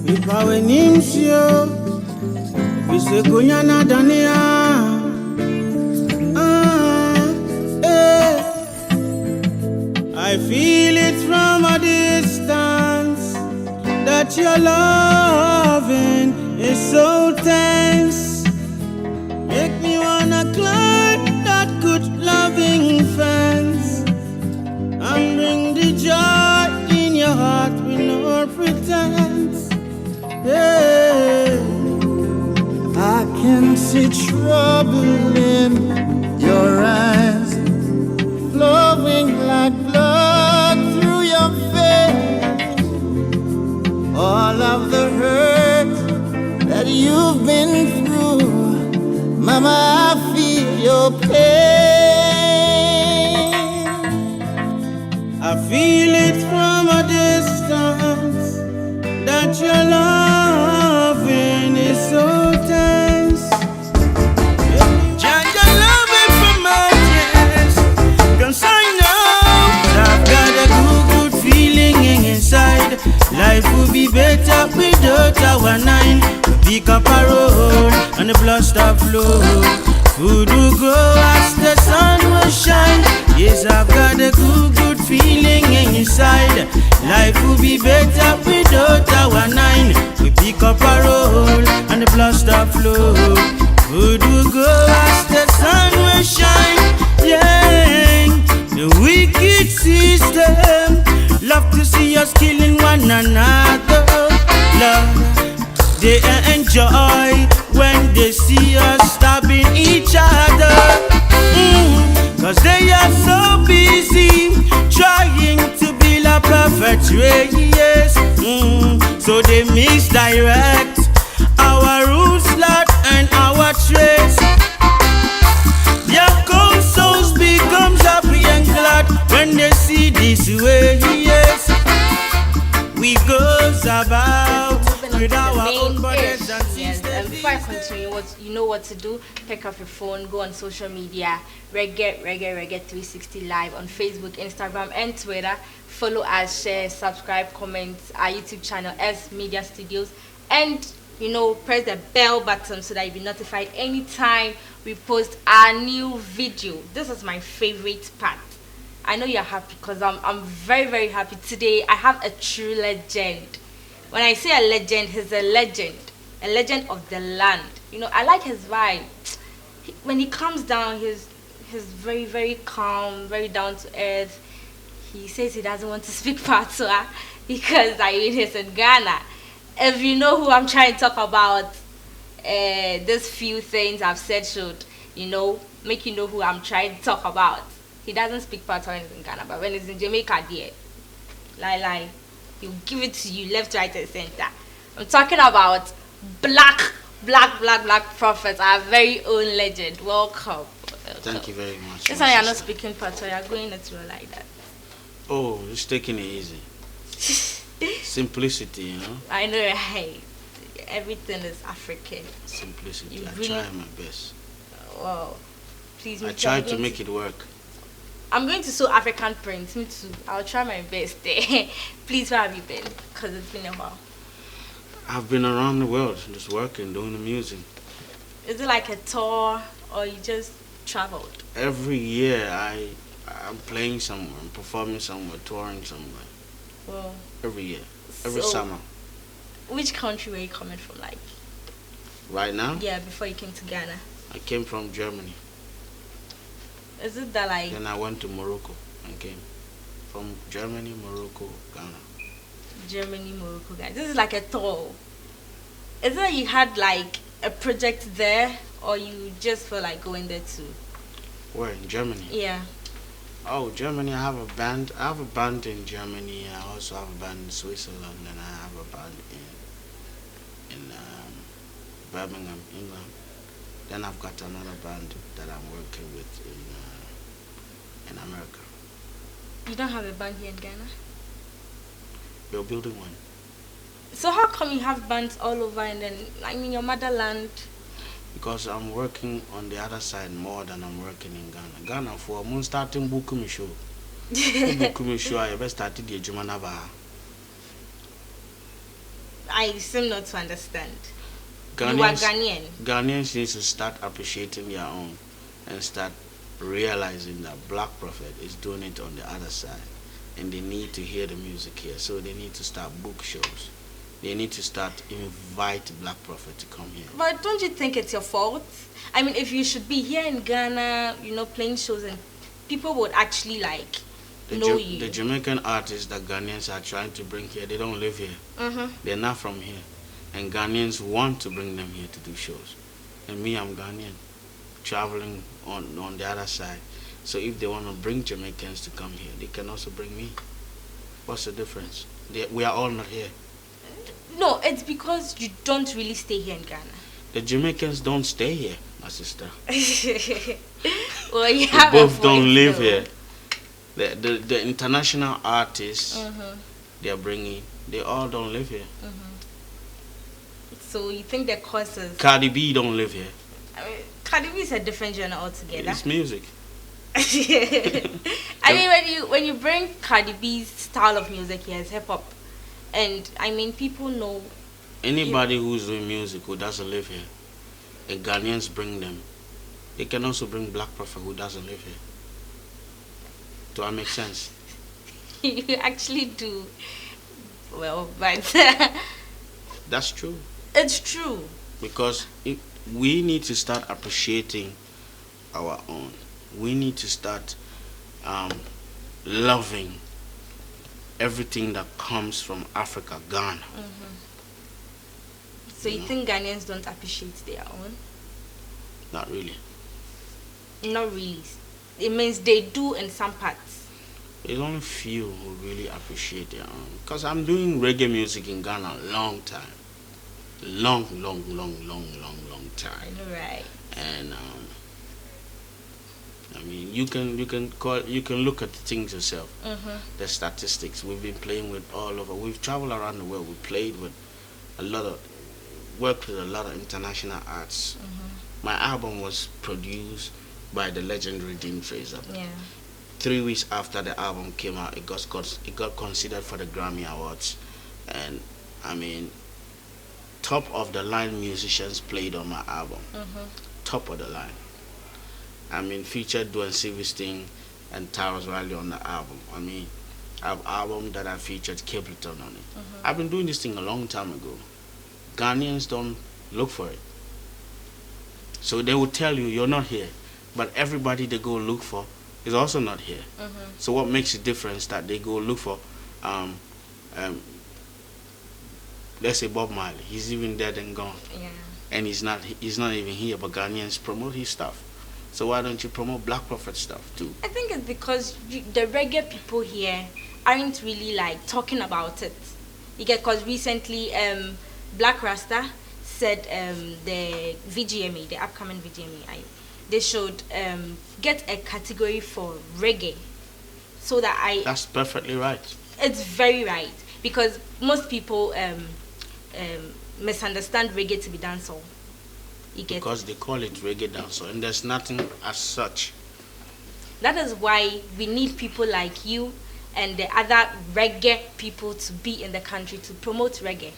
Ipawe nimsio, vise kunyana dania. I feel it from a distance that your loving is so tense. Make me wanna climb that good loving fence and bring the joy in your heart with no pretense. Yeah. I can see trouble in your eyes, flowing like blood through your face. All of the hurt that you've been through, Mama, I feel your pain. I feel it from a distance that your loving is so tense. Judge your loving from mountains, 'cause I know that I've got a good feeling inside. Life will be better without our nine. Pick up a road and the blood stop flow. Food will grow as the sun will shine. Yes, I've got a good feeling inside. Life will be better without our nine. We pick up a roll and the blood stop flow. Food will grow as the sun will shine. Yeah, the wicked system love to see us killing one another. Love, they enjoy when they see us stabbing each other. 'Cause they are so busy trying to build a perfect race. So they misdirect our roots, lot and our trace. Their cold souls becomes happy and glad when they see this way. Yes, we goes about with our own bodies and sisters. Before I continue, you know what to do. Pick up your phone, go on social media, Reggae360 live on Facebook, Instagram, and Twitter. Follow us, share, subscribe, comment our YouTube channel Smedia Studios, and press the bell button so that you'll be notified anytime we post our new video. This is my favorite part. I know you're happy because I'm very, very happy. Today I have a true legend. When I say a legend, he's a legend of the land. I like his vibe. When he comes down, he's very, very calm, very down to earth. He says he doesn't want to speak Patois because he's in Ghana. If you know who I'm trying to talk about, these few things I've said should, make you know who I'm trying to talk about. He doesn't speak Patois when he's in Ghana, but when he's in Jamaica, dear, lie, he'll give it to you left, right, and center. I'm talking about Black Prophet, our very own legend. Welcome. Thank you very much. This time you're not speaking Patois, you're going it through like that. Oh, just taking it easy. Simplicity, I know, right? Everything is African. Simplicity. I try my best. Wow. Please, I try to make it work. I'm going to sew African prints. Me too. I'll try my best. Please, where have you been? Because it's been a while. I've been around the world, just working, doing the music. Is it like a tour, or you just traveled? Every year, I'm playing somewhere, I'm performing somewhere, touring somewhere. Well, every year, every summer. Which country were you coming from, like? Right now? Yeah, before you came to Ghana. I came from Germany. Is it that like? Then I went to Morocco and came from Germany, Morocco, Ghana. Germany, Morocco, Ghana. This is like a tour. Is it that you had like a project there, or you just felt like going there too? Where, in Germany? Yeah. Oh, Germany, I have a band. I have a band in Germany. I also have a band in Switzerland, and I have a band in Birmingham, England. Then I've got another band that I'm working with in America. You don't have a band here in Ghana? We're building one. So how come you have bands all over and then, your motherland? Because I'm working on the other side more than I'm working in Ghana. Ghana for I'm starting booking show. Booking show I ever started the Jumanaba. I seem not to understand. You are Ghanaian. Ghanaians need to start appreciating their own and start realizing that Black Prophet is doing it on the other side, and they need to hear the music here. So they need to start book shows. They need to start invite Black Prophet to come here. But don't you think it's your fault? I mean, if you should be here in Ghana, playing shows, and people would actually like know you. The Jamaican artists that Ghanaians are trying to bring here, they don't live here. They're not from here. And Ghanaians want to bring them here to do shows. And me, I'm Ghanaian, traveling on the other side. So if they want to bring Jamaicans to come here, they can also bring me. What's the difference? We are all not here. No, it's because you don't really stay here in Ghana. The Jamaicans don't stay here, my sister. Well, you have both don't live here. The international artists they are bringing, they all don't live here. So you think the causes? Cardi B don't live here. I mean, Cardi B is a different genre altogether. It's music. I mean, when you bring Cardi B's style of music here, it's hip hop, and I mean, people know. Anybody who's doing music who doesn't live here, and Ghanaians bring them. They can also bring Black Prophet who doesn't live here. Do I make sense? You actually do. Well, but that's true. It's true. Because we need to start appreciating our own. We need to start loving everything that comes from Africa, Ghana. So you think Ghanaians don't appreciate their own? Not really. Not really. It means they do in some parts. There's only few who really appreciate their own. Because I'm doing reggae music in Ghana a long time. Long time. Right. And I mean, you can look at the things yourself. The statistics. We've been playing with all over. We've traveled around the world. We played with worked with a lot of international arts. My album was produced by the legendary Dean Fraser. Yeah. 3 weeks after the album came out, it got considered for the Grammy Awards, and I mean, top of the line musicians played on my album. Top of the line. I mean, featured Dwayne Silverstein and Tyrus Riley on the album. I mean, album that I featured Capleton on it. I've been doing this thing a long time ago. Ghanaians don't look for it. So they will tell you you're not here, but everybody they go look for is also not here. So what makes the difference that they go look for? Let's say Bob Marley. He's even dead and gone. Yeah. And he's not even here. But Ghanaians promote his stuff. So why don't you promote Black Prophet stuff too? I think it's because the reggae people here aren't really like talking about it. You get, because recently Black Rasta said the VGMA, the upcoming VGMA, they should get a category for reggae, so that That's perfectly right. It's very right, because most people misunderstand reggae to be dancehall. Because they call it reggae dancehall, and there's nothing as such. That is why we need people like you and the other reggae people to be in the country to promote reggae.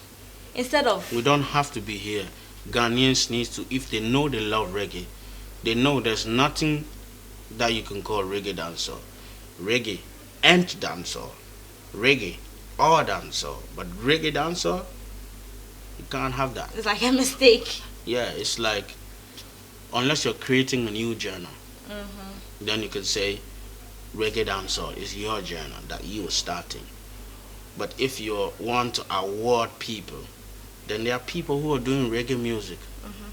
Instead of... We don't have to be here. Ghanaians need to, if they know they love reggae, they know there's nothing that you can call reggae dancehall. Reggae and dancehall. Reggae or dancehall. But reggae dancehall, you can't have that. It's like a mistake. Yeah, it's like, unless you're creating a new genre, then you could say reggae dancehall is your genre that you are starting. But if you want to award people, then there are people who are doing reggae music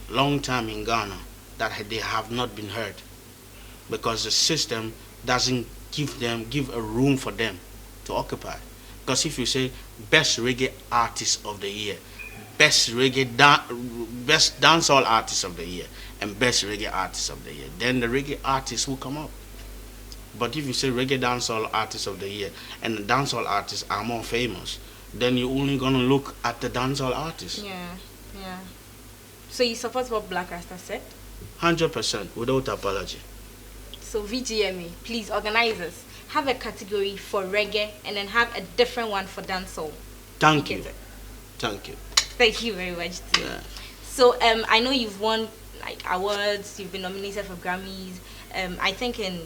long time in Ghana that they have not been heard, because the system doesn't give a room for them to occupy. Because if you say best reggae artist of the year, best dancehall artist of the year, and best reggae artist of the year, then the reggae artists will come up. But if you say reggae dancehall artist of the year and the dancehall artists are more famous, then you're only gonna look at the dancehall artists. Yeah. So you support what Black Rasta said? 100%, without apology. So VGMA, please, organizers, have a category for reggae and then have a different one for dancehall. Thank you. Thank you. Thank you very much too. Yeah. So I know you've won like awards, you've been nominated for Grammys. I think in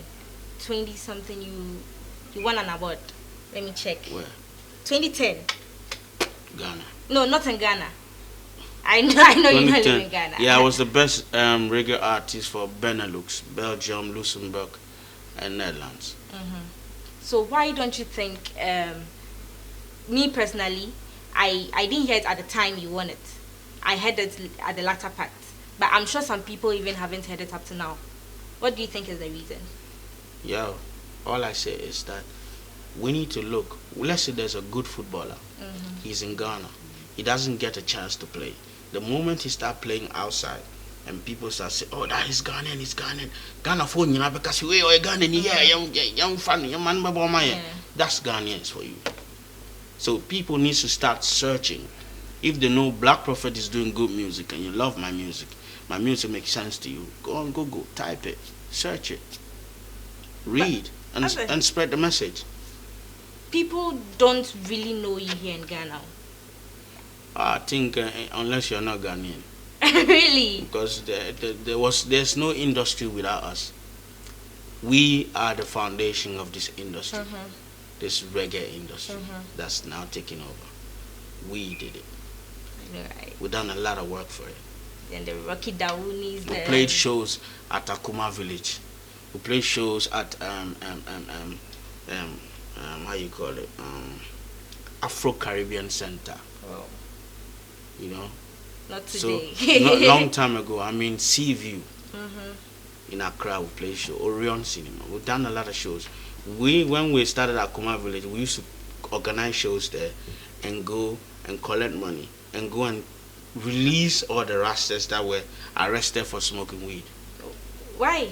20 something you won an award. Let me check. Where? 2010. Ghana. No, not in Ghana. I know you don't live in Ghana. Yeah, I was the best reggae artist for Benelux, Belgium, Luxembourg, and Netherlands. So why don't you think, me personally, I didn't hear it at the time you won it. I heard it at the latter part. But I'm sure some people even haven't heard it up to now. What do you think is the reason? Yeah, all I say is that we need to look. Let's say there's a good footballer. He's in Ghana. He doesn't get a chance to play. The moment he start playing outside, and people start saying, "Oh, that is Ghanaian, he's Ghanaian." Ghana phone, you know, because we are Ghanaian. Yeah, young fan, young man, that's Ghanaians for you. So people need to start searching. If they know Black Prophet is doing good music and you love my music makes sense to you, go on Google, type it, search it, read, and spread the message. People don't really know you here in Ghana. I think unless you're not Ghanaian. Really? Because there's no industry without us. We are the foundation of this industry, this reggae industry that's now taking over. We did it. Right. We've done a lot of work for it. And the Rocky Dawunis. We played shows at Akuma Village. We played shows at how you call it, Afro Caribbean Center. Oh. You know. Not today. So not long time ago. I mean, Seaview in Accra, we played show. Orion Cinema. We've done a lot of shows. When we started at Akuma Village, we used to organize shows there and go and collect money and go and release all the rastas that were arrested for smoking weed. Why?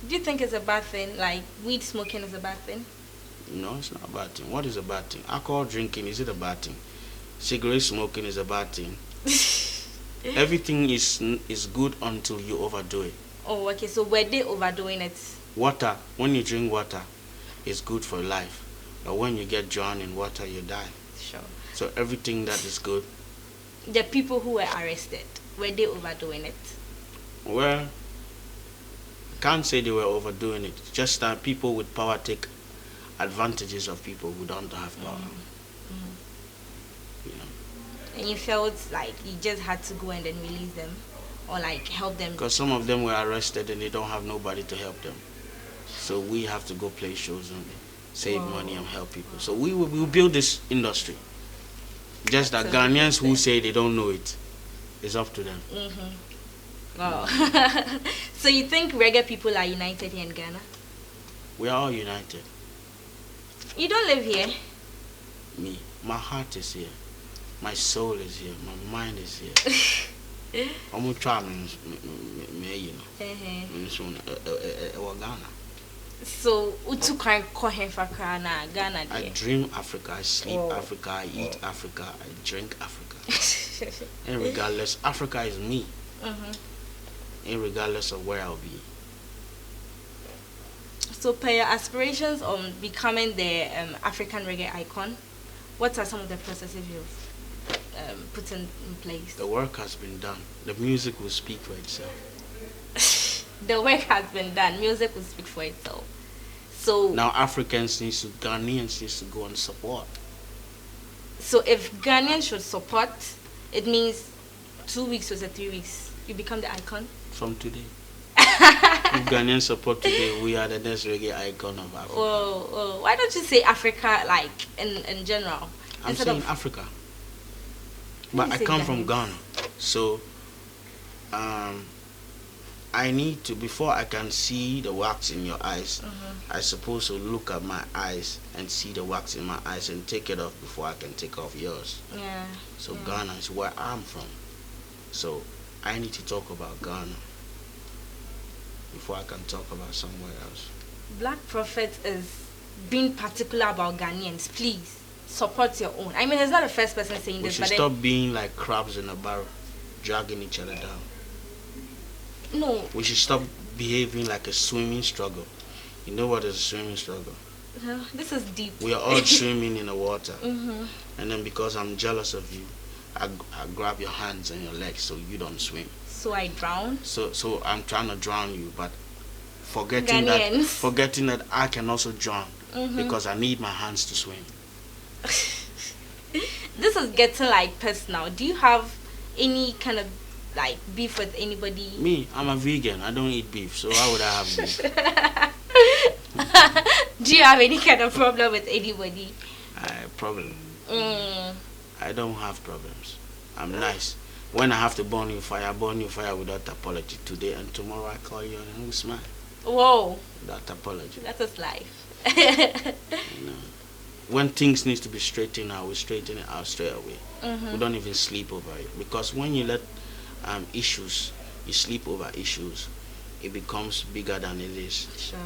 Do you think it's a bad thing? Like weed smoking is a bad thing? No, it's not a bad thing. What is a bad thing? Alcohol drinking, is it a bad thing? Cigarette smoking is a bad thing. Everything is good until you overdo it. Oh, okay. So were they overdoing it? Water, when you drink water, is good for life. But when you get drowned in water, you die. Sure. So everything that is good. The people who were arrested, were they overdoing it? Well, I can't say they were overdoing it. Just that people with power take advantages of people who don't have power. You know. And you felt like you just had to go and then release them, or like help them? Because some of them were arrested and they don't have nobody to help them. So we have to go play shows and save money and help people. So we will build this industry. Just that Ghanaians who say they don't know it, it's up to them. Wow. So you think reggae people are united here in Ghana? We are all united. You don't live here? Me, my heart is here. My soul is here. My mind is here. I'm trying you know. Ghana. So, utu kan kohen fakra na Ghana I there. dream Africa, I sleep Africa, I eat Africa, I drink Africa. And regardless, Africa is me. And regardless of where I'll be. So, per your aspirations on becoming the African reggae icon, what are some of the processes you've put in place? The work has been done. The music will speak for itself. The work has been done. Music will speak for itself. So now Ghanaians need to go and support. So if Ghanaians should support, it means 2 weeks or 3 weeks, you become the icon? From today. If Ghanaians support today, we are the next reggae icon of Africa. Oh, why don't you say Africa, like in general? I'm saying Africa. But I come from Ghana. So I need to, before I can see the wax in your eyes, I suppose to look at my eyes and see the wax in my eyes and take it off before I can take off yours. Yeah. So Ghana is where I'm from. So I need to talk about Ghana before I can talk about somewhere else. Black Prophet is being particular about Ghanaians. Please support your own. I mean, he's not the first person saying this. We should stop being like crabs in a barrel, dragging each other down. No. We should stop behaving like a swimming struggle. You know what is a swimming struggle? This is deep. We are all swimming in the water. And then because I'm jealous of you, I grab your hands and your legs so you don't swim. So I drown. So I'm trying to drown you, but forgetting that I can also drown because I need my hands to swim. This is getting like personal. Do you have any kind of like beef with anybody? Me, I'm a vegan. I don't eat beef, so why would I have beef? Do you have any kind of problem with anybody? Problem. I don't have problems. I'm nice. When I have to burn you fire, I burn you fire without apology today, and tomorrow I call you and we smile. Whoa. Without apology. That is life. You know, when things need to be straightened out, we straighten it out straight away. We don't even sleep over it, because when you let you sleep over issues, it becomes bigger than it is. Sure.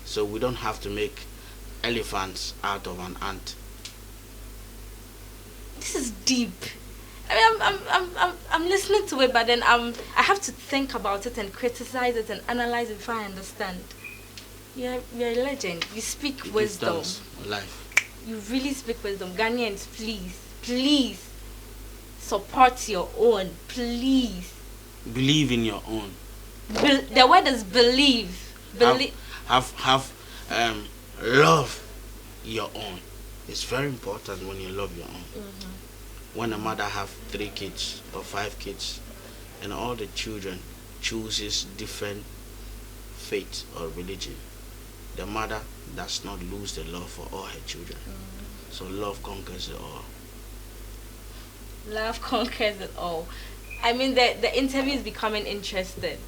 So we don't have to make elephants out of an ant. This is deep. I mean, I'm listening to it, but then I have to think about it and criticize it and analyze it before I understand. You're a legend. You speak wisdom. Life. You really speak wisdom. Ghanaians, please support your own. Please. Believe in your own. The word is believe. Have love your own. It's very important when you love your own. When a mother have 3 kids or 5 kids, and all the children chooses different faith or religion, the mother does not lose the love for all her children. So love conquers it all. Love conquers it all. I mean, the interview is becoming interesting,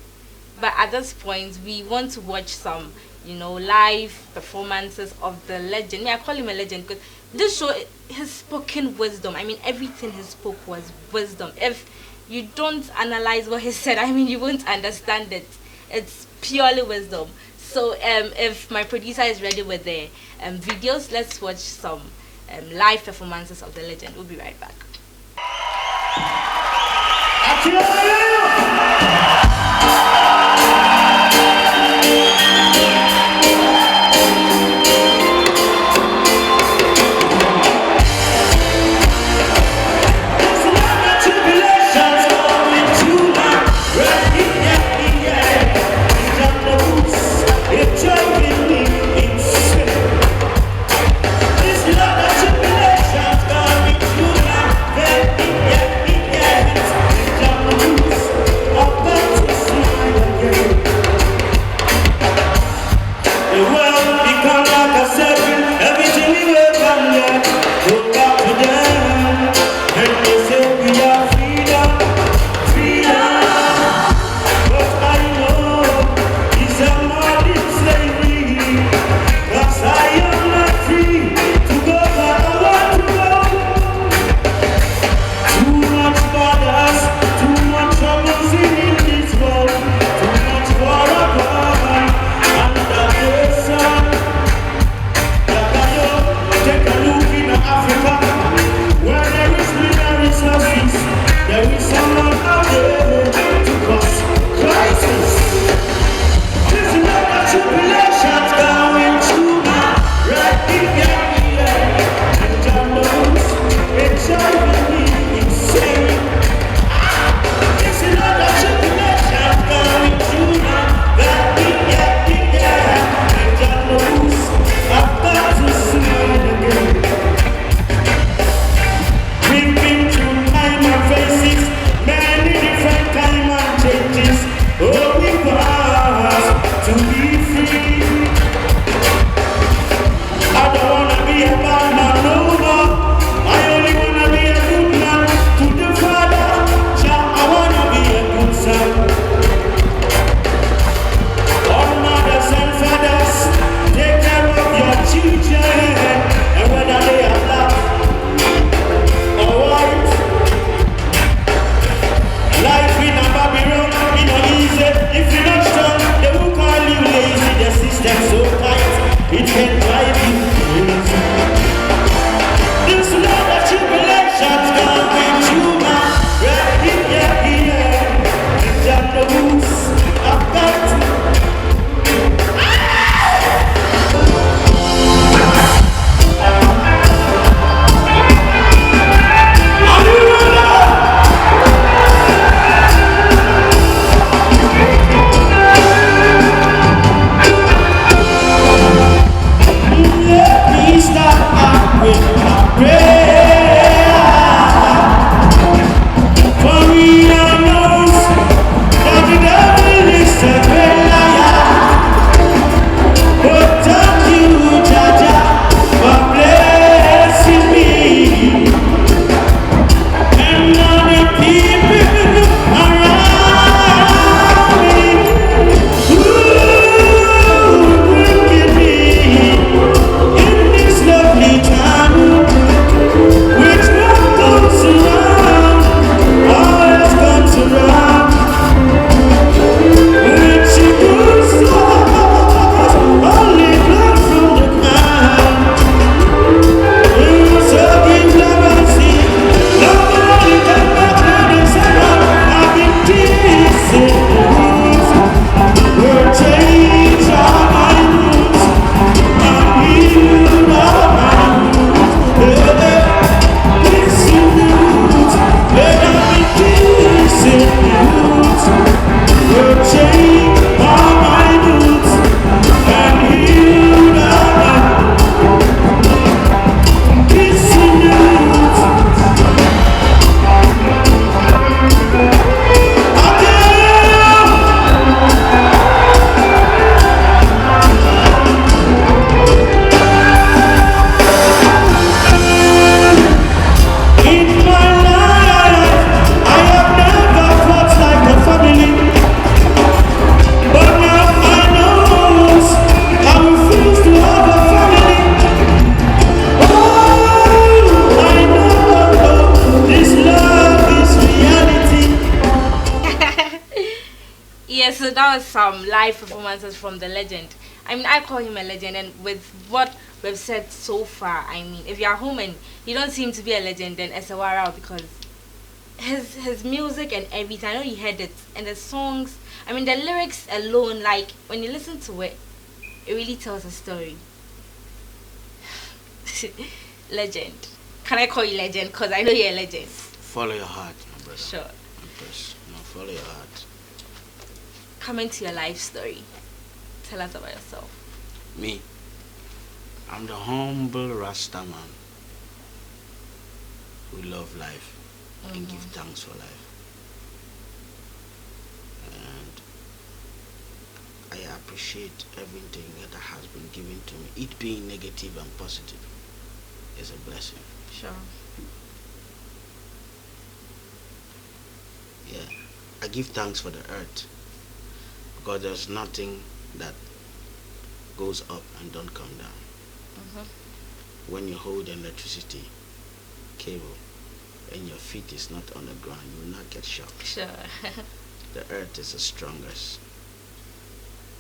but at this point we want to watch some, live performances of the legend. I call him a legend because this show, has spoken wisdom. I mean, everything he spoke was wisdom. If you don't analyze what he said, I mean, you won't understand it. It's purely wisdom. So if my producer is ready with the videos, let's watch some live performances of the legend. We'll be right back. Thank you. So that was some live performances from the legend. I mean, I call him a legend, and with what we've said so far, I mean, if you're home and you don't seem to be a legend, then it's a wow, because his music and everything, I know you heard it, and the songs, I mean, the lyrics alone, like when you listen to it, it really tells a story. Legend. Can I call you legend? Because I know you're a legend. Follow your heart, my brother. Sure. Follow your heart. Coming to your life story. Tell us about yourself. Me, I'm the humble Rasta man who love life and give thanks for life. And I appreciate everything that has been given to me. It being negative and positive is a blessing. Sure. Yeah, I give thanks for the earth, because there's nothing that goes up and don't come down. When you hold an electricity cable and your feet is not on the ground, you will not get shocked. Sure. The earth is the strongest,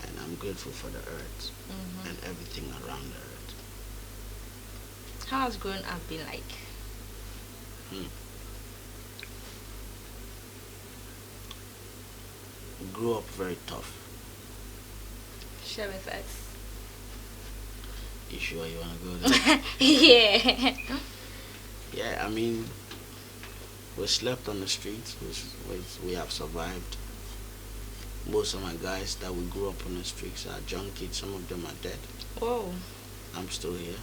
and I'm grateful for the earth and everything around the earth. How has growing up been like? Grew up very tough. Share with us. You sure you want to go there? Yeah. Yeah, I mean, we slept on the streets. We have survived. Most of my guys that we grew up on the streets are junkies. Some of them are dead. Whoa. I'm still here.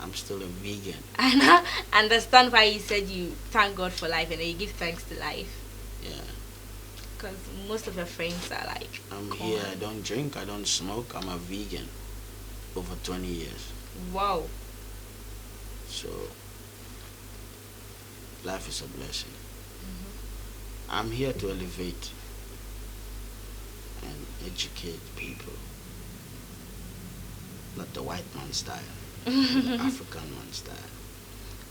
I'm still a vegan. I know. Understand why you said you thank God for life and then you give thanks to life. Yeah. Because most of your friends are like, I'm here. I don't drink. I don't smoke. I'm a vegan. Over 20 years. wow. So, life is a blessing. I'm here to elevate and educate people. Not the white man style, the African man style.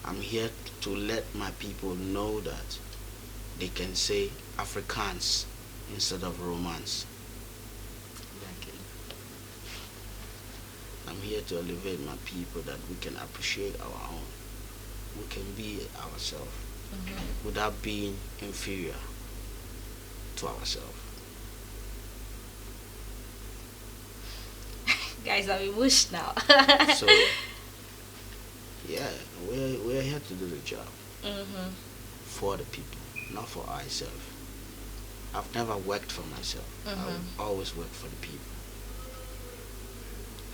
I'm here to let my people know that they can say Afrikaans instead of Romance. Exactly. I'm here to elevate my people that we can appreciate our own. We can be ourselves without being inferior to ourselves. Guys, I'm emotional now. So, yeah, we're here to do the job for the people, not for ourselves. I've never worked for myself. I've always worked for the people.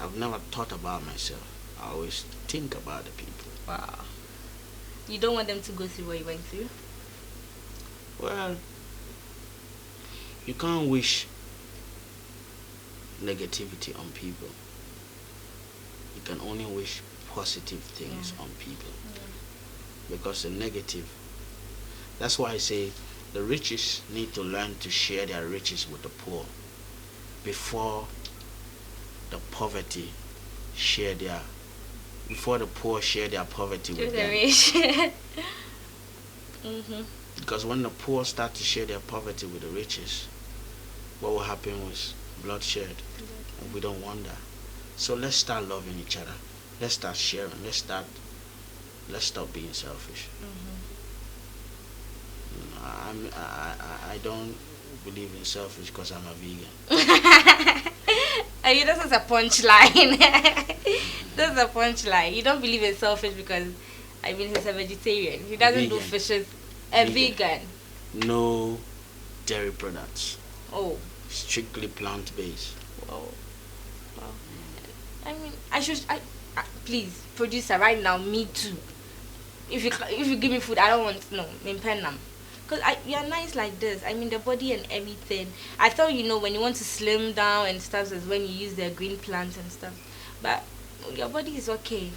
I've never thought about myself. I always think about the people. Wow. You don't want them to go through what you went through? Well, you can't wish negativity on people. You can only wish positive things on people. Because the negative, that's why I say the riches need to learn to share their riches with the poor before the poverty share their, before the poor share their poverty with them. Rich. Because when the poor start to share their poverty with the riches, what will happen is bloodshed. And we don't want that. So let's start loving each other. Let's start sharing. Let's stop being selfish. I don't believe in selfish because I'm a vegan. Hey, this is a punchline. This is a punchline. You don't believe in selfish because, I mean, he's a vegetarian. He doesn't do fishes. A vegan. No dairy products. Oh. Strictly plant-based. Wow. Wow. I mean, please, producer, right now, me too. If you give me food, I don't want no impenam. Because you're nice like this. I mean, the body and everything. I thought, when you want to slim down and stuff is when you use the green plants and stuff. But your body is okay.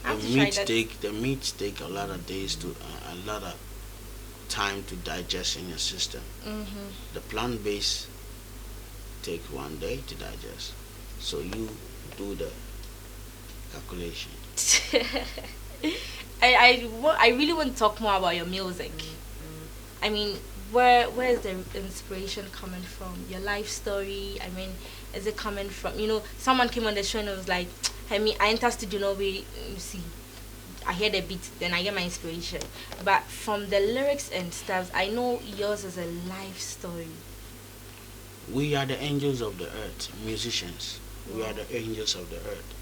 The meat take a lot of days to, a lot of time to digest in your system. The plant-based take 1 day to digest. So you do the calculation. I really want to talk more about your music. I mean, where is the inspiration coming from? Your life story? I mean, is it coming from, someone came on the show and it was like, I mean, I enter studio, you see, I hear the beat, then I get my inspiration. But from the lyrics and stuff, I know yours is a life story. We are the angels of the earth, musicians. We are the angels of the earth.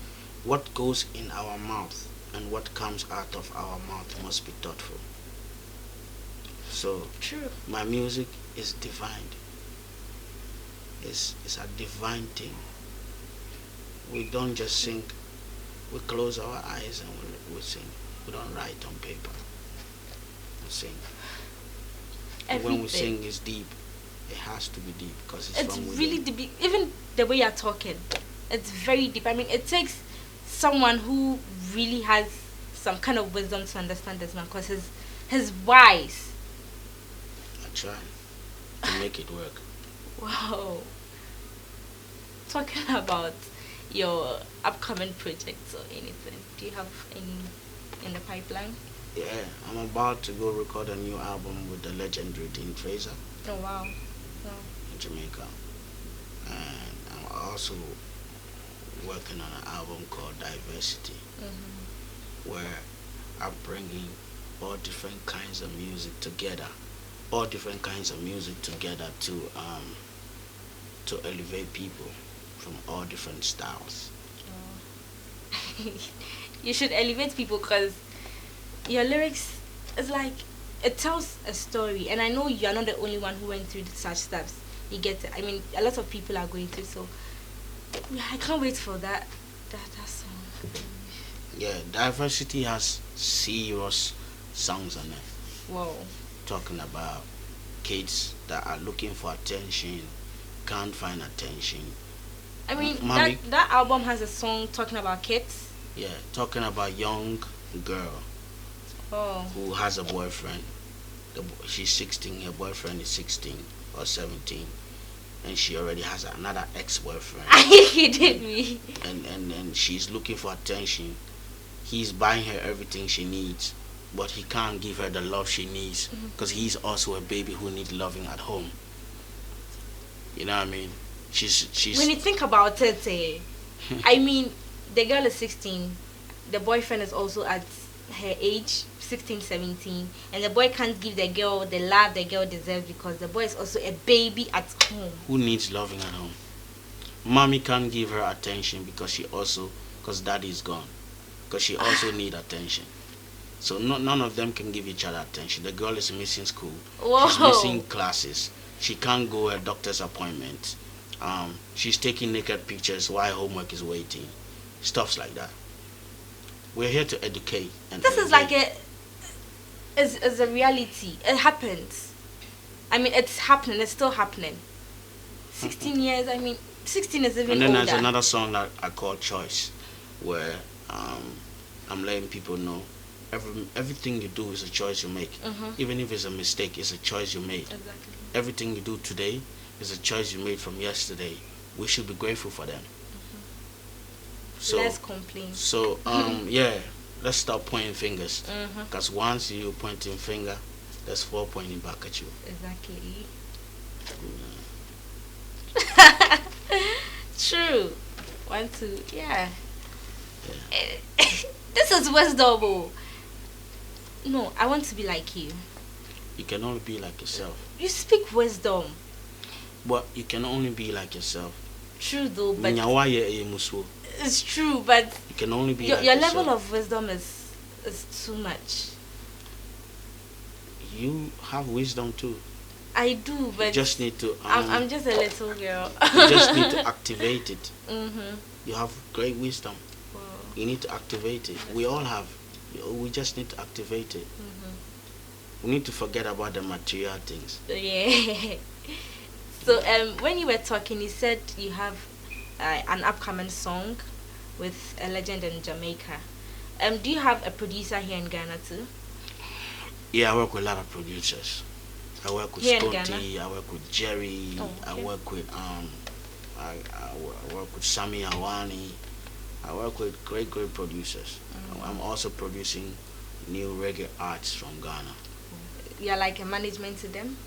What goes in our mouth and what comes out of our mouth must be thoughtful. So, true. My music is divine. It's a divine thing. We don't just sing. We close our eyes and we sing. We don't write on paper. We sing. When we sing, it's deep. It has to be deep because it's from within. Really deep. Even the way you're talking, it's very deep. I mean, it takes someone who really has some kind of wisdom to understand this man, because he's wise. I try to make it work. Wow. Talking about your upcoming projects or anything, do you have any in the pipeline? Yeah, I'm about to go record a new album with the legendary Dean Fraser. Oh wow. In Jamaica. And I'm also working on an album called Diversity, where I'm bringing all different kinds of music together, to elevate people from all different styles. Oh. You should elevate people, because your lyrics is like, it tells a story, and I know you are not the only one who went through such steps. You get it. I mean, a lot of people are going through, so yeah, I can't wait for that song. Yeah, Diversity has serious songs on it. Whoa. Talking about kids that are looking for attention, can't find attention. I mean, that album has a song talking about kids. Yeah, talking about young girl who has a boyfriend. She's 16, her boyfriend is 16 or 17, and she already has another ex-boyfriend. He did me. And she's looking for attention. He's buying her everything she needs, but he can't give her the love she needs, because he's also a baby who needs loving at home. You know what I mean? She's when you think about it, I mean, the girl is 16, the boyfriend is also at her age, 16, 17, and the boy can't give the girl the love the girl deserves, because the boy is also a baby at home who needs loving at home. Mommy can't give her attention because daddy is gone, because she also need attention. So none of them can give each other attention. The girl is missing school. Whoa. She's missing classes. She can't go to a doctor's appointment. She's taking naked pictures while homework is waiting. Stuffs like that. We're here to educate. And this is like is a reality. It happens. I mean, it's happening. It's still happening. 16 years. I mean, 16 is even older. And then there's another song that I call Choice, where I'm letting people know everything you do is a choice you make. Even if it's a mistake, it's a choice you made. Exactly. Everything you do today is a choice you made from yesterday. We should be grateful for them. So let's complain. So yeah, let's stop pointing fingers. Because once you pointing finger, there's 4 pointing back at you. Exactly. Yeah. True. 1, 2. Yeah. This is wisdom. No, I want to be like you. You can only be like yourself. You speak wisdom. But you can only be like yourself. True though, but it's true, but you can only be your like yourself. level of wisdom is too much. You have wisdom too. I do, but you just need to. I'm just a little girl. You just need to activate it. You have great wisdom. Wow. You need to activate it. We all have. We just need to activate it. We need to forget about the material things. Yeah. So when you were talking, you said you have an upcoming song with a legend in Jamaica. Do you have a producer here in Ghana too? Yeah, I work with a lot of producers. I work with Scotty, I work with Jerry, I work with I work with Sami Awani. I work with great producers. I'm also producing new reggae arts from Ghana. You're like a management to them?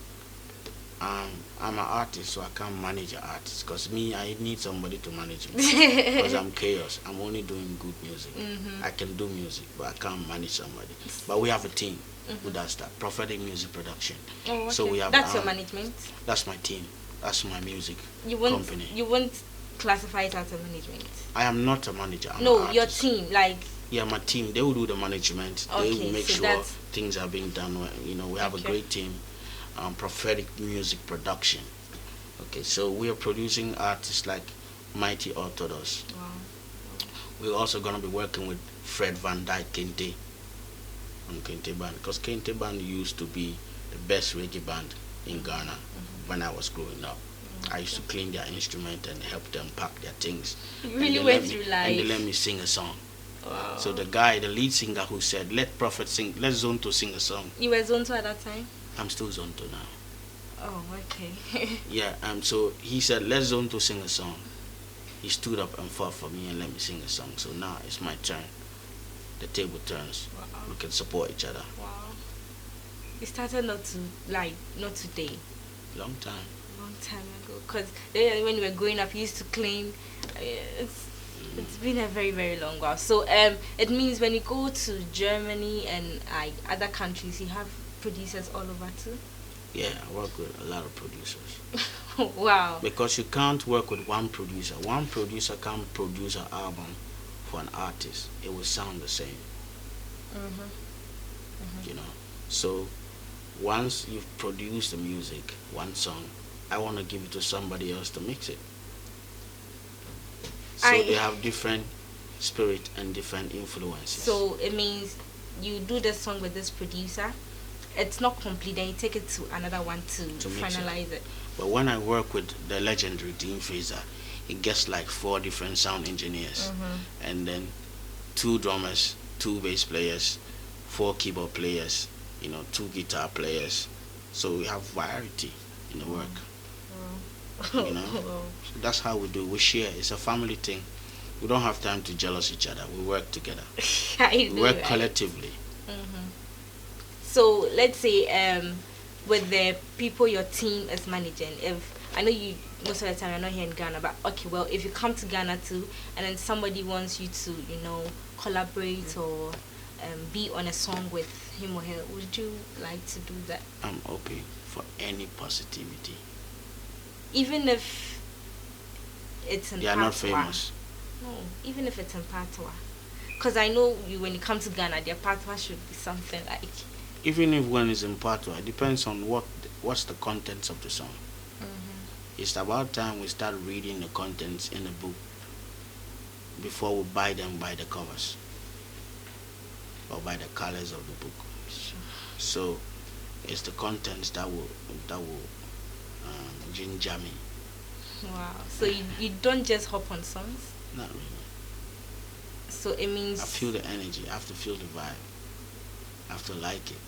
I'm an artist, so I can't manage an artist. Because me, I need somebody to manage me. Because I'm chaos. I'm only doing good music. I can do music, but I can't manage somebody. But we have a team who does that. Prophetic music production. Oh, okay. So we have. That's your management. That's my team. That's my music company. You won't classify it as a management. I am not a manager. I'm no, an your artist. team, like. Yeah, my team. They will do the management. Okay, They will make so sure things are being done well. You know, we have a Okay. great team. Prophetic music production. Okay, so we are producing artists like Mighty Orthodox. Wow. We're also going to be working with Fred Van Dyke Kente on Kente Band, because Kente Band used to be the best reggae band in Ghana when I was growing up. I used to clean their instrument and help them pack their things. You really And they went let me- through life. And they let me sing a song. Wow. So the guy, the lead singer who said, let Prophet sing, let Zonto sing a song. You were Zonto at that time? I'm still Zonto now. Oh, okay. Yeah, so he said, let Zonto sing a song. He stood up and fought for me and let me sing a song. So now it's my turn. The table turns. Wow. We can support each other. Wow. You started not today. Long time. Long time ago. Because when you were growing up, you used to claim it's been a very, very long while. So it means when you go to Germany and other countries, you have producers all over too? Yeah, I work with a lot of producers. Wow. Because you can't work with one producer. One producer can't produce an album for an artist. It will sound the same. You know. So once you've produced the music, one song, I want to give it to somebody else to mix it. So they have different spirit and different influences. So it means you do this song with this producer, it's not complete, then you take it to another one to finalize it. But when I work with the legendary Dean Fraser, it gets like 4 different sound engineers, and then 2 drummers, 2 bass players, 4 keyboard players, 2 guitar players. So we have variety in the work. So that's how we do. We share. It's a family thing. We don't have time to jealous each other. We work together. We work collectively. So let's say with the people your team is managing, if I know you most of the time you're not here in Ghana, but okay, well, if you come to Ghana too and then somebody wants you to collaborate or be on a song with him or her, would you like to do that? I'm open for any positivity. Even if it's in They are not famous. No, even if it's in Patois. Because I know when you come to Ghana, their Patois should be something like... Even if one is in Patois, it depends on what's the contents of the song. It's about time we start reading the contents in the book before we buy them by the covers or by the colors of the book. So it's the contents that will ginger me. Wow. So you don't just hop on songs? Not really. So it means... I feel the energy. I have to feel the vibe. I have to like it.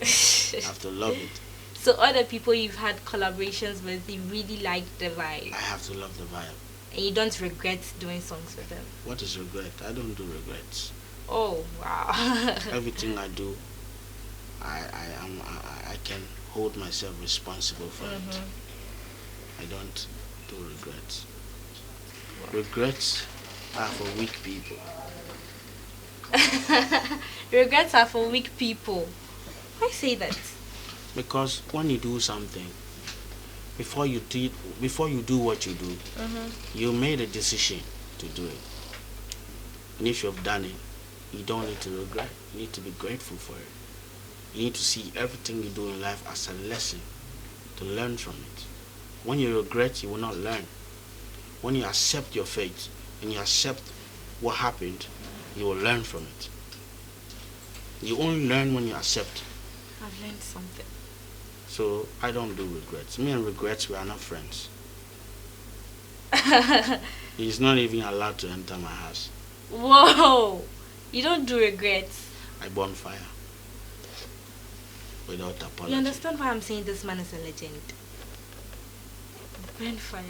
I have to love it. So other people you've had collaborations with, you really like the vibe? I have to love the vibe. And you don't regret doing songs with them? What is regret? I don't do regrets. Oh, wow. Everything I do, I can hold myself responsible for it. I don't do regrets. Regrets are for weak people. Regrets are for weak people. Why say that? Because when you do something, before you do what you do, you made a decision to do it. And if you've done it, you don't need to regret. You need to be grateful for it. You need to see everything you do in life as a lesson to learn from it. When you regret, you will not learn. When you accept your fate and you accept what happened, you will learn from it. You only learn when you accept. I've learned something. So I don't do regrets. Me and regrets, we are not friends. He's not even allowed to enter my house. Whoa! You don't do regrets. I burn fire without apology. You understand why I'm saying this man is a legend? Burn fire.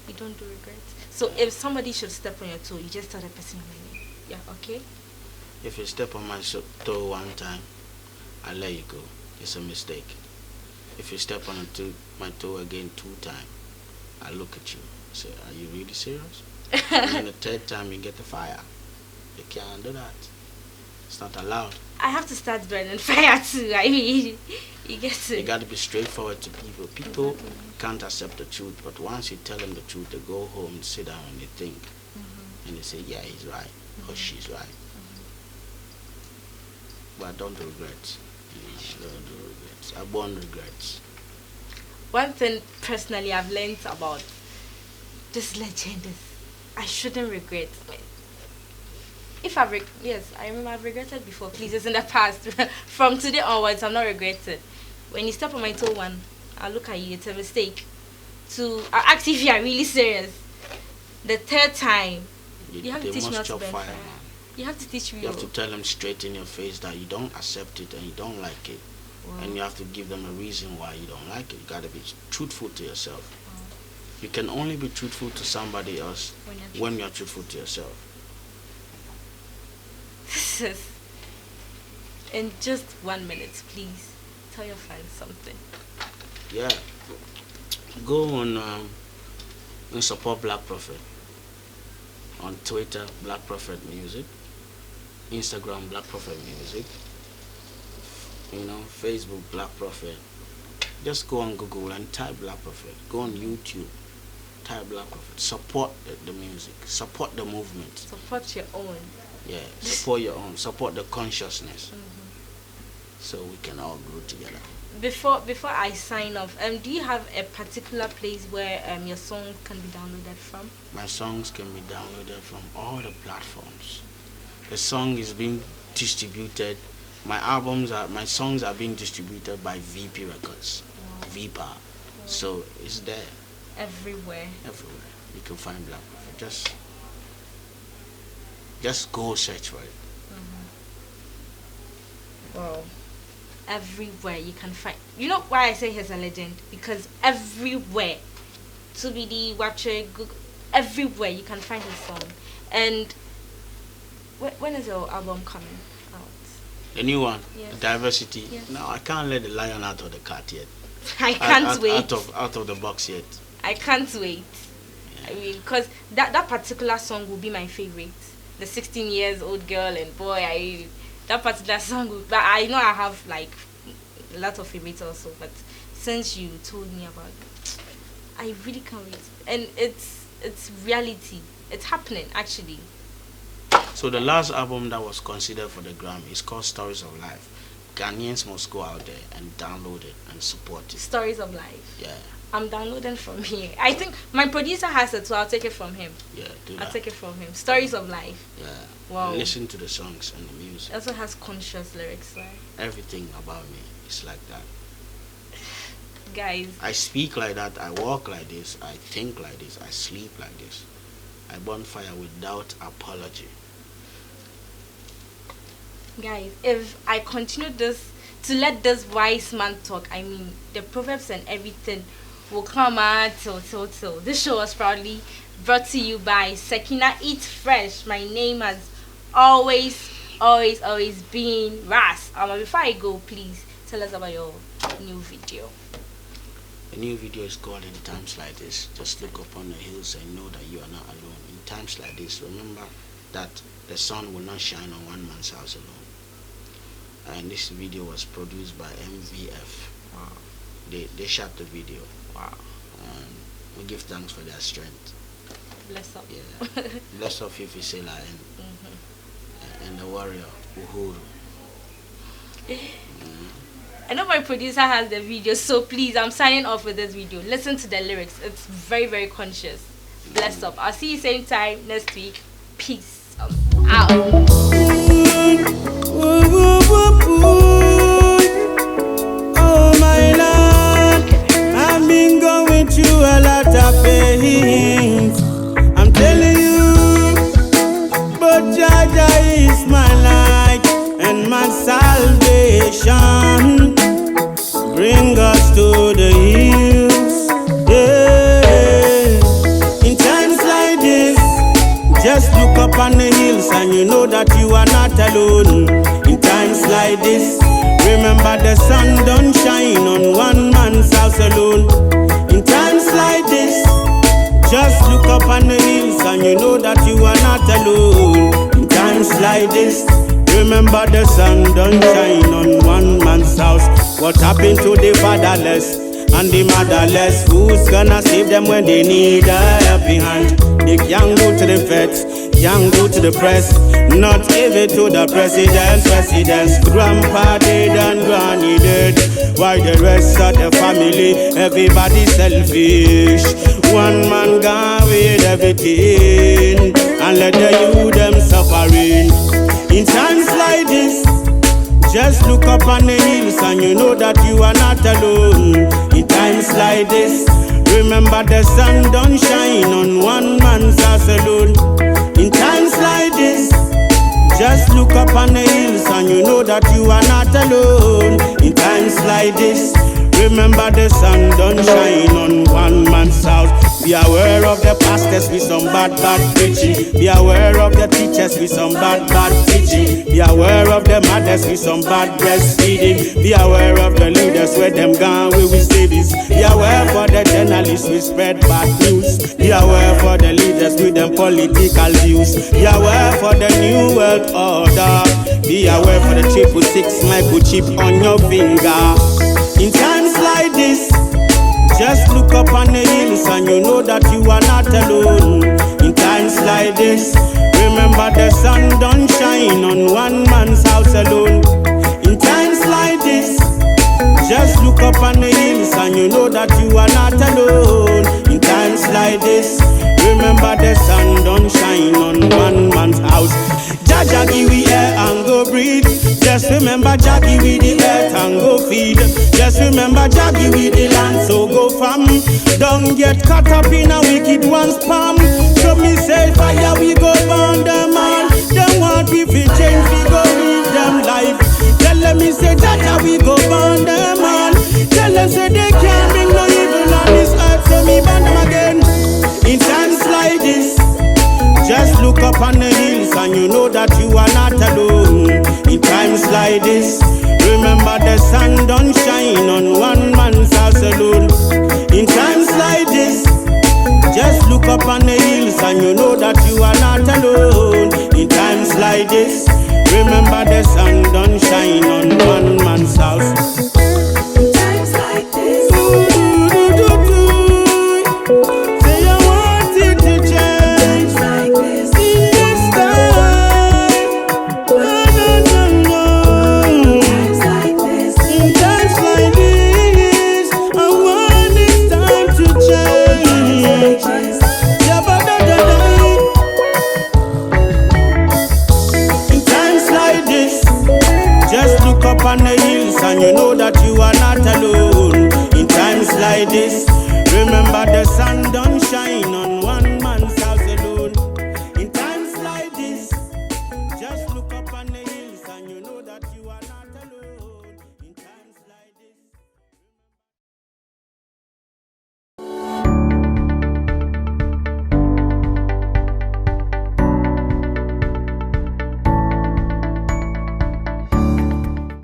You don't do regrets. So if somebody should step on your toe, you just tell the person your name. Yeah, okay? If you step on my toe one time, I let you go. It's a mistake. If you step on my toe again 2 times, I look at you. Say, are you really serious? And then the 3rd time you get the fire. You can't do that. It's not allowed. I have to start burning fire too. I mean, you get it. You got to be straightforward to people. People can't accept the truth, but once you tell them the truth, they go home, sit down, and they think, and they say, yeah, he's right, or she's right. But don't do regrets. Please, don't do regrets. I born regrets. One thing personally I've learned about this legend is I shouldn't regret. If yes, I remember I've regretted before. Please, it's in the past. From today onwards, I'm not regretting. When you step on my toe one, I'll look at you. It's a mistake. I'll ask if you are really serious. The 3rd time, you have to teach me how to burn fire. You have to teach me. You have to tell them straight in your face that you don't accept it and you don't like it. Wow. And you have to give them a reason why you don't like it. You got to be truthful to yourself. Wow. You can only be truthful to somebody else when you're truthful to yourself. In just 1 minute, please tell your fans something. Yeah, go on and support Black Prophet on Twitter, Black Prophet Music, Instagram, Black Prophet Music, Facebook, Black Prophet. Just go on Google and type Black Prophet. Go on YouTube, type Black Prophet. Support the music, support the movement. Support your own. Yeah, support your own, support the consciousness, so we can all grow together. Before I sign off, do you have a particular place where your songs can be downloaded from? My songs can be downloaded from all the platforms. The song is being distributed. My songs are being distributed by VP Records, VPA. Wow. So it's there. Everywhere. Everywhere. You can find Black Prophet. Just go search for it. Wow. Everywhere you can find. You know why I say he's a legend? Because everywhere, 2BD, Watcher, Google, everywhere you can find his song. And when is your album coming out? The new one, yes. Diversity. Yes. No, I can't let the lion out of the cat yet. I can't wait. Out of the box yet. I can't wait. Yeah. I mean, because that particular song will be my favorite. The 16 years old girl and boy, that particular song. But I know I have like a lot of favorites also. But since you told me about it, I really can't wait. And it's reality. It's happening actually. So the last album that was considered for the Grammy is called Stories of Life. Ghanaians must go out there and download it and support it. Stories of Life. Yeah. I'm downloading from here. I think my producer has it, so I'll take it from him. Yeah, do that. I'll take it from him. Stories of Life. Yeah. Wow. Listen to the songs and the music. It also has conscious lyrics, right? Everything about me is like that. Guys. I speak like that. I walk like this. I think like this. I sleep like this. I burn fire without apology. Guys, if I continue to let this wise man talk, I mean, the proverbs and everything will come out till. This show was proudly brought to you by Sekina Eat Fresh. My name has always been Ras. Before I go, please tell us about your new video. The new video is called In Times Like This. Just look up on the hills and know that you are not alone. In times like this, remember that the sun will not shine on one man's house alone. And this video was produced by MVF. Wow. They shot the video. Wow. And we give thanks for their strength. Bless up. Yeah. Bless up Fifi Sela and the warrior Uhuru. I know my producer has the video, so please, I'm signing off with this video. Listen to the lyrics. It's very, very conscious. Bless up. I'll see you same time next week. Peace out. Oh my Lord, I've been going through a lot of pains. I'm telling you, but Jaja is my light and my salvation. Bring us to the hills, yeah. In times like this, just look up on the hills and you know that you are not alone. In times like this, remember the sun don't shine on one man this, remember the sun don't shine on one man's house. What happened to the fatherless and the motherless? Who's gonna save them when they need a helping hand? They can't go to the vets, can't go to the press, not even to the presidents. Grandpa dead and granny dead, while the rest of the family, everybody selfish. One man gone with everything, and let the youth them suffering. In times like this, just look up on the hills and you know that you are not alone. In times like this, remember the sun don't shine on one man's house alone. In times like this, just look up on the hills and you know that you are not alone. In times like this, remember the sun don't shine on one man's house. Be aware of the pastors with some bad preaching. Be aware of the teachers with some bad teaching. Be aware of the mothers with some bad breastfeeding. Be aware of the leaders where them gone we say this. Be aware for the journalists who spread bad news. Be aware for the leaders with them political views. Be aware for the new world order. Be aware for the 666 microchip on your finger. In times like this, just look up on the hills and you know that you are not alone. In times like this, remember the sun don't shine on one man's house alone. In times like this, just look up on the hills and you know that you are not alone. In times like this, remember the sun don't shine on one man's house. Jaja give we air and go breathe. Just remember Jah give we the earth and go feed. Just remember Jah give we the land, so go farm. Don't get caught up in a wicked one's palm. So me say fire we go burn them all. Them want we fi change, we go live them life. Tell them me say Jaja we go burn them all. Tell them say they can't bring no evil on this earth, so me burn them again. In times like this, just look up on the hills and you know that you are not alone. In times like this, remember the sun don't shine on one man's house alone. In times like this, just look up on the hills and you know that you are not alone. In times like this, remember the sun don't shine on one man's house. In times like this, Say I want it to change. like this, In this time, times like this, in times like this, I want this time to change. Yabba-da-da-da. In times like this, just look up on the hills and you know that you are not alone. In times like this, remember the sun don't shine